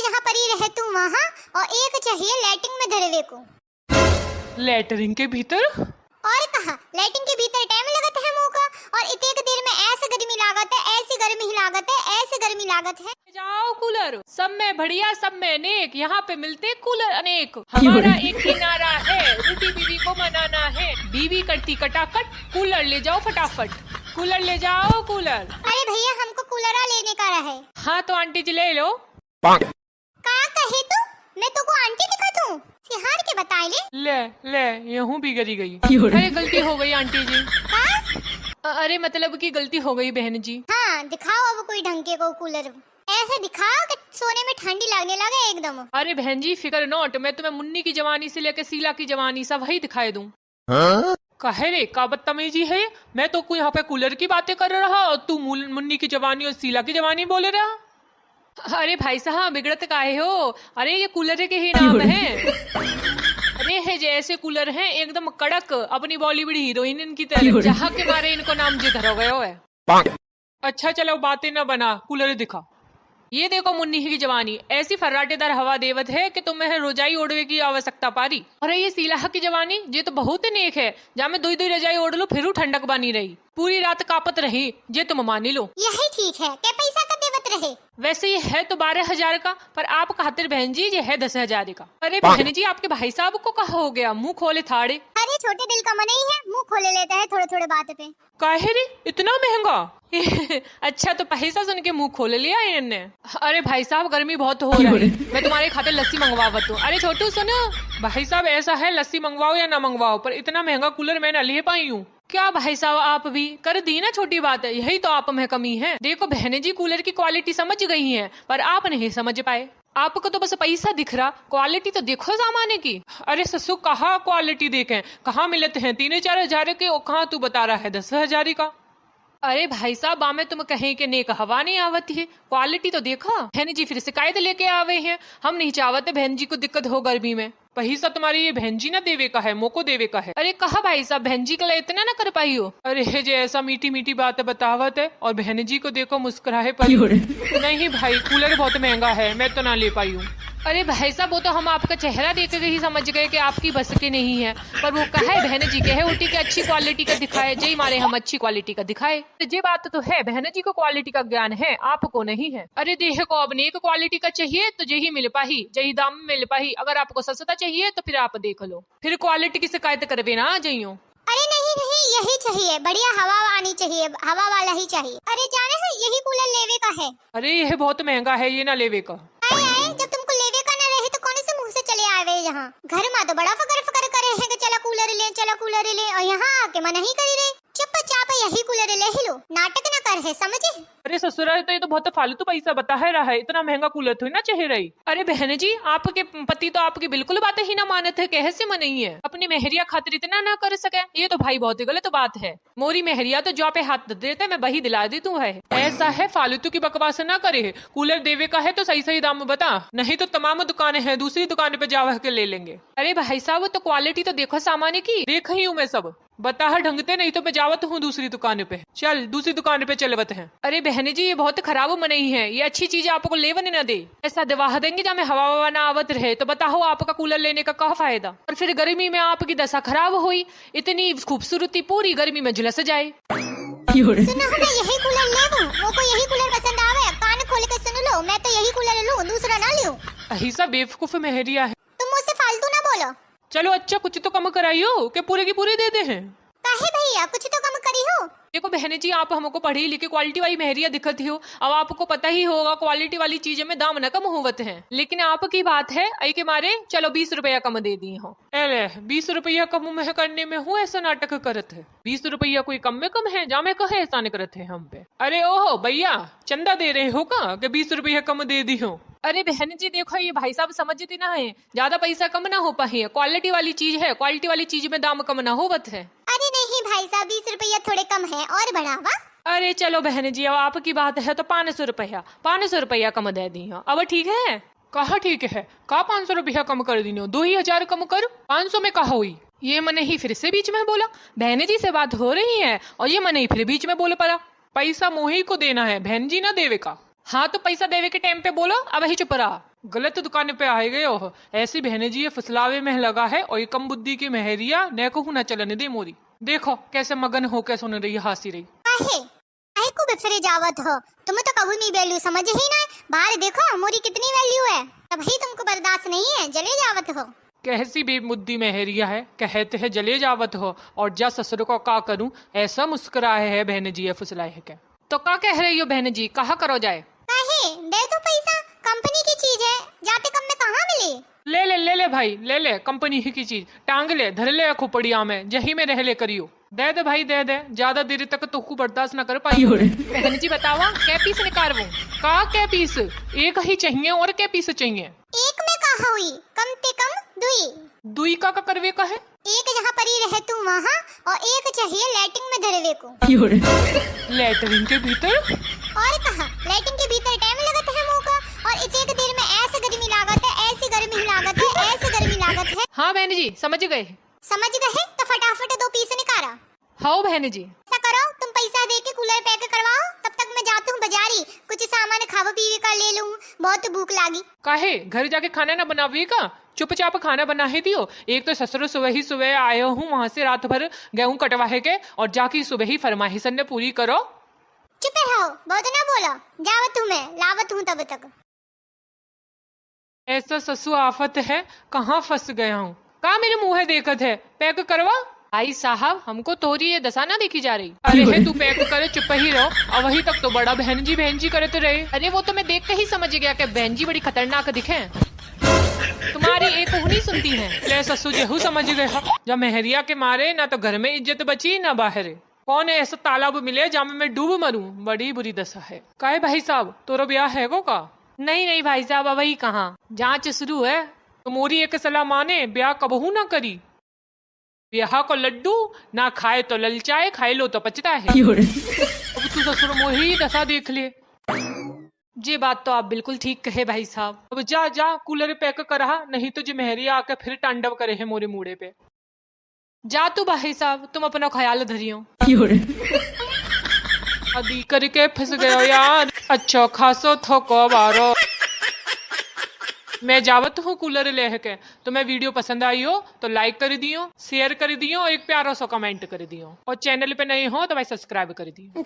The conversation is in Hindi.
यहाँ पर ही रहे तू वहाँ, और एक चाहिए लैट्रिन में धरवे को। लेटरिन के भीतर? और कहा लैट्रिन के भीतर टाइम लगत है मुँह का, और इतने देर में ऐसे गर्मी लागत है, ऐसी गर्मी ही लागत है, ऐसे गर्मी लागत है। जाओ कूलर, सब में बढ़िया, सब में अनेक, यहाँ पे मिलते कूलर अनेक। हमारा एक ही नारा है, रोटी बीवी को मनाना है, बीवी करती कटाकट, कूलर ले जाओ फटाफट, कूलर ले जाओ कूलर। अरे भैया हमको कूलरा लेने का रहे। हाँ तो आंटी जी ले लो। का कहे तू? मैं तुमको आंटी दिखत हूँ? सिहार के बताए ले यूं भी गरी गई। अरे गलती हो गई आंटी जी। अरे मतलब की गलती हो गई बहन जी। हाँ दिखाओ अब कोई ढंग के को कूलर, ऐसे दिखाओ कि सोने में ठंडी लगने लगे एकदम। अरे बहन जी फिकर नॉट, मैं तुम्हें मुन्नी की जवानी से लेकर शीला की जवानी सब वही दिखाई दूं। कहे रे का बदतमीजी है, मैं तो कोई यहाँ पे कूलर की बातें कर रहा और तू मुन्नी की जवानी और शीला की जवानी बोले रहा। अरे भाई साहब बिगड़त काहे हो, अरे ये कूलर के ही नाम है। अरे है जैसे कूलर हैं एकदम कड़क, अपनी बॉलीवुड हीरोइन की तरह, जहाँ के मारे इनको नाम जित हो गए हो। अच्छा चलो बातें न बना, कूलर दिखा। ये देखो मुन्नी की जवानी ऐसी फर्राटेदार हवा देवत है कि तुम्हें रोजाई ओढ़वे की आवश्यकता पारी। और ये सीलाह की जवानी ये तो बहुत नेक है, जहाँ मैं दो रजाई ओढ़ लो फिर ठंडक बनी रही, पूरी रात कापत रही, ये तुम मानी लो। यही ठीक है, क्या पैसा का देवत रहे। वैसे ये है तो 12,000 का, पर आप खातिर बहन जी ये है 10,000 का। अरे बहन जी आपके भाई साहब को कहा हो गया, मुंह खोले थाड़े। अरे छोटे दिल का मन ही है, मुंह खोले लेता है थोड़े थोड़े बात पे। काहे रे इतना महंगा? अच्छा तो पैसा सुन के मुंह खोल लिया इनने। अरे भाई साहब गर्मी बहुत हो रही, मैं तुम्हारे खाते लस्सी मंगवावत हूँ। अरे छोटू सुनो। भाई साहब ऐसा है लस्सी मंगवाओ या ना मंगवाओ, पर इतना महंगा कूलर मैं न ले पाई हूँ। क्या भाई साहब आप भी कर दी ना, छोटी बात है, यही तो आप में कमी है। देखो बहने जी कूलर की क्वालिटी समझ गई है, पर आप नहीं समझ पाए। आपको तो बस पैसा दिख रहा, क्वालिटी तो देखो सामाने की। अरे ससु कहाँ क्वालिटी देखें, कहाँ मिलते हैं 3-4 हजार के, और कहाँ तू बता रहा है 10,000 का। अरे भाई साहब बामे तुम कहें कि नेक हवा नहीं आवती है, क्वालिटी तो देखो। बहन जी फिर शिकायत लेके आवे हैं, हम नहीं चाहते बहन जी को दिक्कत हो गर्मी में। पैसा तुम्हारी ये बहन जी ना देवे का है, मोको देवे का है। अरे कहा भाई साहब बहन जी के लिए इतना ना कर पाई हो। अरे है जे ऐसा मीठी मीठी बात बतावत है, और बहन जी को देखो मुस्कुराए पर। नहीं भाई कूलर बहुत महंगा है, मैं तो ना ले पाई हूँ। अरे भाई साहब वो तो हम आपका चेहरा देख के ही समझ गए कि आपकी बस के नहीं है, पर वो कहा है बहन जी कहे उठी के अच्छी क्वालिटी का दिखाए, जय मारे हम अच्छी क्वालिटी का दिखाए। ये बात तो है बहन जी को क्वालिटी का ज्ञान है, आपको नहीं है। अरे देखो अब नेक क्वालिटी का चाहिए तो यही मिल पाही, यही दाम में मिल पाही। अगर आपको सस्ता चाहिए तो फिर आप देख लो, फिर क्वालिटी की शिकायत करवे ना आ जाइयो। अरे नहीं यही चाहिए, बढ़िया हवा आनी चाहिए, हवा वाला ही चाहिए। अरे जाने हो यही कूलर लेवे का है। अरे यह बहुत महंगा है, ये ना लेवे का। आए जब तुमको लेवे का ना रहे तो कौन से मुंह से चले आवे यहाँ। घर में तो बड़ा फकर फकर करे है कि चला कूलर ले, चला कूलर ले, और यहाँ आके मन ही करी रहे। चुपचाप यही कूलर ले ही लो, नाटक ना कर है, समझे। अरे ससुराल तो ये तो बहुत फालतू पैसा बता है रहा है, इतना महंगा कूलर थोड़ी ना चाहिए रही। अरे बहन जी आपके पति तो आपकी बिल्कुल बातें ही ना मानत है, कैसे मनाई है, अपनी मेहरिया खातिर इतना ना कर सके, ये तो भाई बहुत ही गलत बात है। मोरी मेहरिया तो जो पे हाथ देता है मैं वही दिला देती हूँ। ऐसा है फालतू की बकवास ना करे, कूलर देवे का है तो सही सही दाम बता, नहीं तो तमाम दुकानें हैं, दूसरी दुकान पे जावा के ले लेंगे। अरे भाई साहब तो क्वालिटी तो देखो सामान्य की, देख ही हूँ मैं सब, बता है ढंगते, नहीं तो मैं जावत हूँ दूसरी दुकान पे। चल दूसरी दुकान पे चलवत हैं। अरे बहन जी ये बहुत खराब मनाई है, ये अच्छी चीज आपको लेवन न दे, ऐसा दवा देंगे जब हवा ना आवत रहे तो बताओ आपका कूलर लेने का क्या फायदा। और फिर गर्मी में आपकी दशा खराब हुई, इतनी खूबसूरती पूरी गर्मी में झुलस जाए। सुनो मैं यही कूलर लेवूं, वो को यही कूलर पसंद आवे, कान खोल के सुन लो, मैं तो यही कूलर लूं, दूसरा ना लूं। ऐसा बेवकूफ मेहरिया है। तुम मुझसे फालतू ना बोलो। चलो अच्छा कुछ तो कम कराइयो, के पूरे की पूरे दे दे हैं। काहे भैया कुछ तो कम करी हो। देखो बहन जी आप हमको पढ़ी लिखी क्वालिटी वाली मेहरिया दिखती हो, अब आपको पता ही होगा क्वालिटी वाली चीजें में दाम न कम होवत है, लेकिन आपकी बात है आई के मारे चलो 20 रुपया कम दे दिए हो। 20 रुपया कम में करने में हूँ ऐसा नाटक करत है, 20 रुपया कोई कम में कम है, जामे कहे ऐसा नहीं करते हम पे। अरे ओहो भैया चंदा दे रहे हो का, 20 रुपया कम दे दी हो। अरे बहन जी देखो ये भाई साहब समझती ना है, ज्यादा पैसा कम ना हो पाए, क्वालिटी वाली चीज है, क्वालिटी वाली चीज में दाम कम ना होवत है। अरे नहीं भाई साहब 20 रुपया थोड़े कम है, और बढ़ावा। अरे चलो बहन जी अब आपकी बात है तो 500 रुपया कम दे दी हो, अब ठीक है। कहा ठीक है, का 500 रुपया कम कर दी, 2,000 कम कर, 500 में कहा हुई। ये मने ही फिर से बीच में बोला, बहन जी से बात हो रही है और ये मने ही फिर बीच में बोल पड़ा। पैसा मोही को देना है, बहन जी ना देवे का। हाँ तो पैसा देवे के टाइम पे बोलो, अब वही चुप रहा। गलत दुकान पे आए गए हो। ऐसी बहने जी ये फुसलावे में लगा है और ये कम बुद्धि की मेहरिया न कहूँ न चलने दे मोरी। देखो कैसे मगन होके सुन रही है, हंसी रही। काहे को बिफरे जावत हो, तुम्हें तो कभी नहीं वैल्यू समझ ही ना। बाहर देखो मोरी कितनी वैल्यू है, तभी तुमको बर्दाश्त नहीं है, जले जावत हो। कैसी बेमुद्दी मेहरिया है, कहते हैं जले जावत हो और जा ससुर को का करूं, ऐसा मुस्कुराए है बहन जी ये फुसलाए है। क्या तो क्या कह रही हो बहन जी, कहाँ करो जाए? काहे दे दो पैसा, कंपनी की चीज है, जाते कम में कहाँ मिले। ले भाई ले कंपनी ही की चीज, टांग ले धर ले खोपड़िया में, जही में रह ले करियो। दे दे भाई दे दे, ज्यादा देर तक तो बर्दाश्त न कर पाई। बहन जी बतावा क्या पीस निकाल वो? का क्या पीस? एक ही चाहिए और क्या पीस चाहिए? एक में कहा हुई, कम ते कम दुई का करवे का है? एक जहाँ परी रहे तू वहाँ, और एक चाहिए लैट्रिन में धरवे को। लैट्रिन के भीतर? और कहा लैट्रिन के भीतर टाइम लगता है मुँह का, और एक देर में ऐसे गर्मी लागत है, ऐसी गर्मी लागत है, ऐसी गर्मी लागत है। हाँ बहन जी समझ गए तो फटाफट 2 पीस निकाला। हाँ बहन जी। ऐसा करो तुम पैसा दे के कूलर पैक करवाओ, तब तक मैं जाती हूँ बाजारी, कुछ सामान खावा पीवे का ले लूँ, बहुत भूख लागी। काहे घर जाके खाना ना बनावी का? चुपचाप खाना बना ही दियो। एक तो ससुर सुबह आए हूँ वहाँ से रात भर गेहूं कटवाए के, और जाके सुबह ही फरमाइशन ने पूरी करो। चुप रहो, बहुत ना बोलो, जावत हूँ मैं, लावत हूँ तब तक। ऐसा ससु आफत है, कहाँ फंस गया हूँ। कहाँ मेरे मुँह देखत है, पैक करवा। भाई साहब हमको तोरी ये दशा ना देखी जा रही। अरे है तू पैक करे, चुप ही रहो। और वही तक तो बड़ा बहन जी करे तो रहे। अरे वो तो मैं देख के ही समझ गया कि बहन जी बड़ी खतरनाक दिखे, तुम्हारी एक नहीं सुनती है। ले ससु जेहू समझ गए हो, जब मेहरिया के मारे ना तो घर में इज्जत बची ना बाहर। कौन ऐसा तालाब मिले जहाँ मैं डूब मरूं, बड़ी बुरी दशा है। काहे भाई साहब तोरो ब्याह है वो का? नहीं भाई साहब, अब वही कहाँ, जांच शुरू है। तो मोरी एक सलाह माने, ब्याह कबहू ना करी। ब्याह को लड्डू ना खाए तो ललचाए, खाए लो तो पचता है। अब तू ससुर मोही दशा देख ले। ये बात तो आप बिल्कुल ठीक कहे भाई साहब। अब जा कूलर पैक करा, नहीं तो जो मेहरिया आके फिर तांडव करे है मोरे मुड़े पे। जा तू भाई साहब, तुम अपना ख्याल धरियो। अदी करके फंस गयो यार, अच्छा खासो थको बारो। मैं जावत हूँ कूलर ले के, तो मैं वीडियो पसंद आई हो तो लाइक कर दियो, शेयर कर दियो और एक प्यारा सा कमेंट कर दियो, और चैनल पे नहीं हो तो भाई सब्सक्राइब कर दियो।